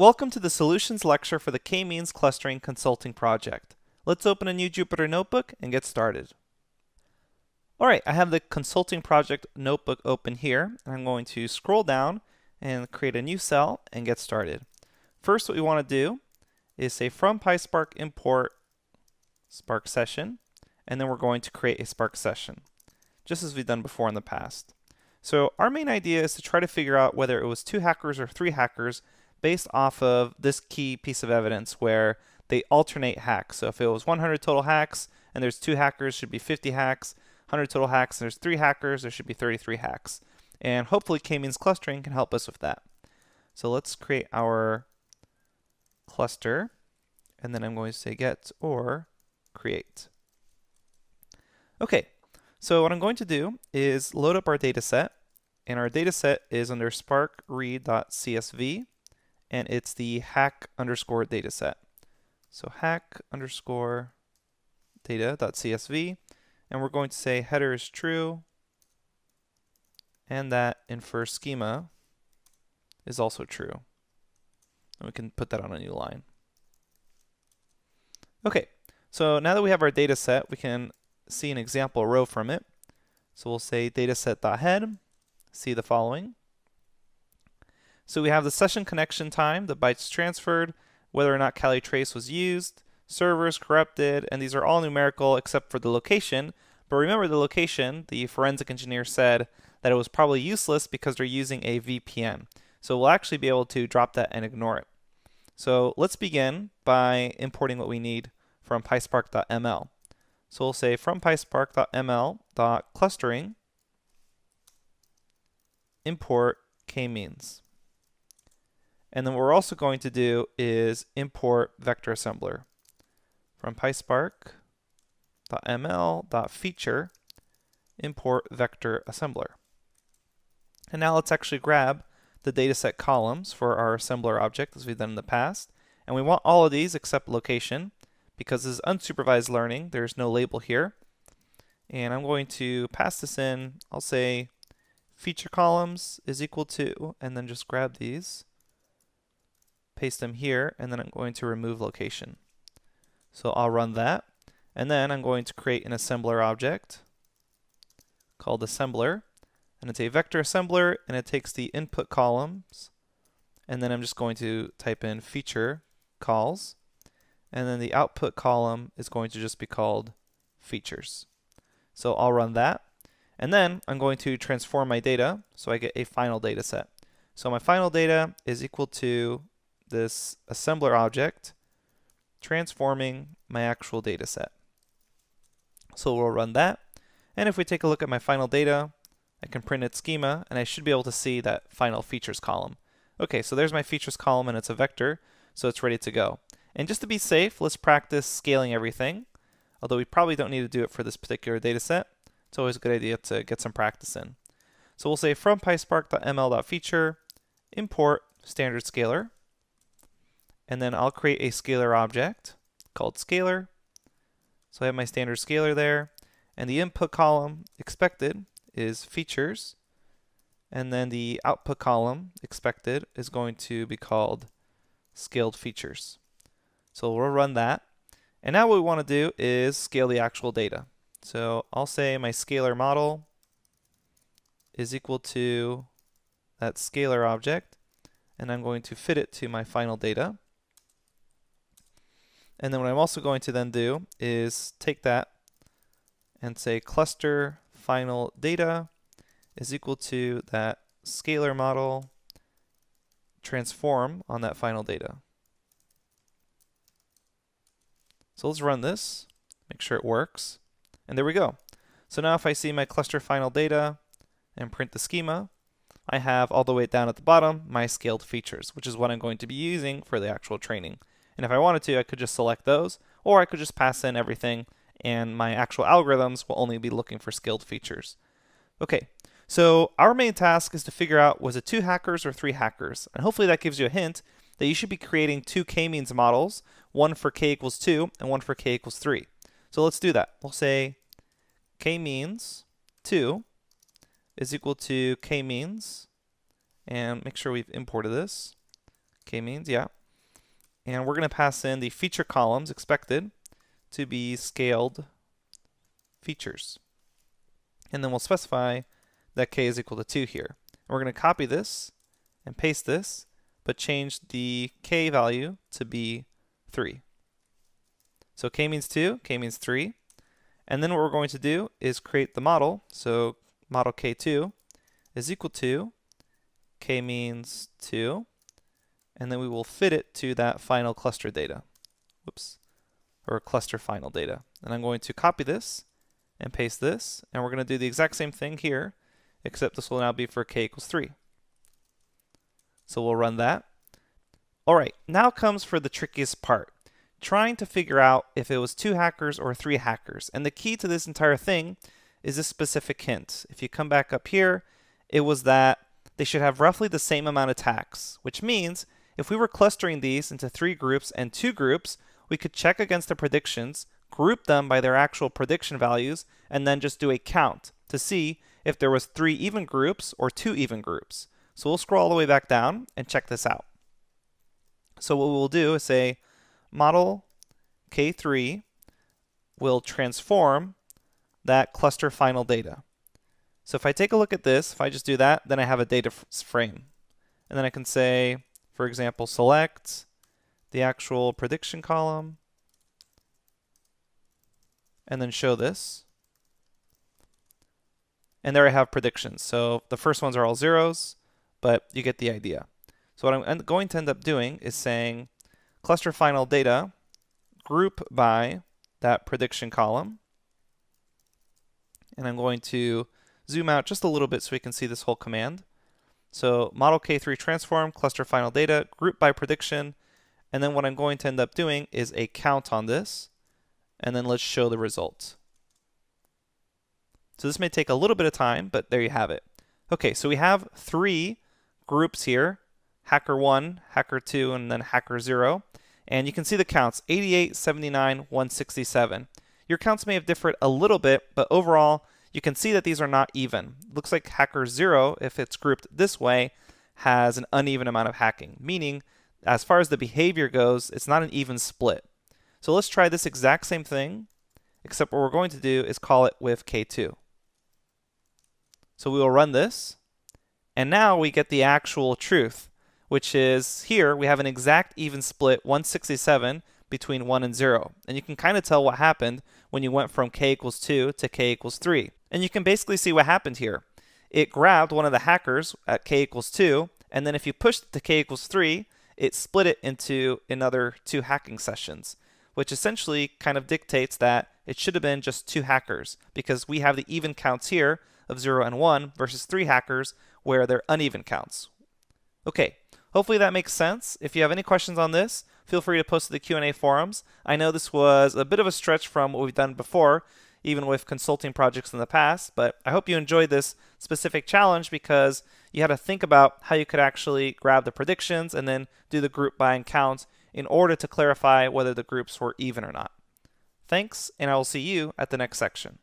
Welcome to the solutions lecture for the K-means clustering consulting project. Let's open a new Jupyter notebook and get started. Alright, I have the consulting project notebook open here, and I'm going to scroll down and create a new cell and get started. First, what we want to do is say from PySpark import Spark session, and then we're going to create a Spark session, just as we've done before in the past. So our main idea is to try to figure out whether it was 2 hackers or 3 hackers based off of this key piece of evidence where they alternate hacks. So if it was 100 total hacks and there's 2 hackers, should be 50 hacks. 100 total hacks and there's 3 hackers, there should be 33 hacks. And hopefully K-means clustering can help us with that. So let's create our cluster, and then I'm going to say get or create. Okay, so what I'm going to do is load up our data set, and our data set is under spark read.csv, and it's the hack underscore data set. So hack underscore data.csv, and we're going to say header is true, and that infer schema is also true. And we can put that on a new line. Okay, so now that we have our data set, we can see an example row from it. So we'll say dataset.head, see the following. So we have the session connection time, the bytes transferred, whether or not Kali trace was used, servers corrupted, and these are all numerical except for the location. But remember the location, the forensic engineer said that it was probably useless because they're using a VPN. So we'll actually be able to drop that and ignore it. So let's begin by importing what we need from pyspark.ml. So we'll say from pyspark.ml.clustering import k-means. And then what we're also going to do is import vector assembler from pyspark.ml.feature import vector assembler. And now let's actually grab the dataset columns for our assembler object as we've done in the past. And we want all of these except location, because this is unsupervised learning. There's no label here. And I'm going to pass this in. I'll say feature columns is equal to, and then just grab these, paste them here, and then I'm going to remove location. So I'll run that, and then I'm going to create an assembler object called assembler, and it's a vector assembler, and it takes the input columns, and then I'm just going to type in feature calls, and then the output column is going to just be called features. So I'll run that, and then I'm going to transform my data so I get a final data set. So my final data is equal to this assembler object transforming my actual data set. So we'll run that, and if we take a look at my final data, I can print its schema, and I should be able to see that final features column. Okay, so there's my features column, and it's a vector, so it's ready to go. And just to be safe, let's practice scaling everything, although we probably don't need to do it for this particular data set. It's always a good idea to get some practice in. So we'll say from pyspark.ml.feature import standard scalar, and then I'll create a scalar object called scalar. So I have my standard scalar there, and the input column expected is features, and then the output column expected is going to be called scaled features. So we'll run that, and now what we want to do is scale the actual data. So I'll say my scalar model is equal to that scalar object, and I'm going to fit it to my final data. And then what I'm also going to then do is take that and say cluster final data is equal to that scalar model transform on that final data. So let's run this, make sure it works, and there we go. So now if I see my cluster final data and print the schema, I have all the way down at the bottom my scaled features, which is what I'm going to be using for the actual training. And if I wanted to, I could just select those, or I could just pass in everything, and my actual algorithms will only be looking for scaled features. Okay, so our main task is to figure out, was it 2 hackers or 3 hackers? And hopefully that gives you a hint that you should be creating 2 k-means models, one for k equals 2 and one for k equals 3. So let's do that. We'll say k-means 2 is equal to k-means, and make sure we've imported this, K-means, yeah. And we're going to pass in the feature columns expected to be scaled features. And then we'll specify that k is equal to 2 here. And we're going to copy this and paste this, but change the k value to be 3. So k means 2, k means 3. And then what we're going to do is create the model. So model k2 is equal to k means 2. And then we will fit it to that final cluster data. Whoops. Or cluster final data. And I'm going to copy this and paste this. And we're going to do the exact same thing here, except this will now be for k equals 3. So we'll run that. All right, now comes for the trickiest part, trying to figure out if it was 2 hackers or 3 hackers. And the key to this entire thing is this specific hint. If you come back up here, it was that they should have roughly the same amount of attacks, which means if we were clustering these into 3 groups and 2 groups, we could check against the predictions, group them by their actual prediction values, and then just do a count to see if there was 3 even groups or 2 even groups. So we'll scroll all the way back down and check this out. So what we'll do is say model K3 will transform that cluster final data. So if I take a look at this, if I just do that, then I have a data frame. And then I can say, for example, select the actual prediction column, and then show this. And there I have predictions. So the first ones are all zeros, but you get the idea. So what I'm going to end up doing is saying cluster final data group by that prediction column. And I'm going to zoom out just a little bit so we can see this whole command. So model K3 transform cluster final data group by prediction. And then what I'm going to end up doing is a count on this. And then let's show the result. So this may take a little bit of time, but there you have it. Okay, so we have 3 groups here, hacker 1, hacker 2, and then hacker 0. And you can see the counts, 88, 79, 167. Your counts may have differed a little bit, but overall, you can see that these are not even. Looks like hacker 0, if it's grouped this way, has an uneven amount of hacking, meaning as far as the behavior goes, it's not an even split. So let's try this exact same thing, except what we're going to do is call it with K2. So we will run this, and now we get the actual truth, which is here we have an exact even split 167 between 1 and 0. And you can kind of tell what happened when you went from k equals 2 to k equals 3. And you can basically see what happened here. It grabbed one of the hackers at k equals 2, and then if you pushed it to k equals 3, it split it into another 2 hacking sessions, which essentially kind of dictates that it should have been just 2 hackers, because we have the even counts here of 0 and 1 versus 3 hackers where they're uneven counts. Okay, hopefully that makes sense. If you have any questions on this, feel free to post to the Q&A forums. I know this was a bit of a stretch from what we've done before, even with consulting projects in the past, but I hope you enjoyed this specific challenge because you had to think about how you could actually grab the predictions and then do the group by and count in order to clarify whether the groups were even or not. Thanks, and I will see you at the next section.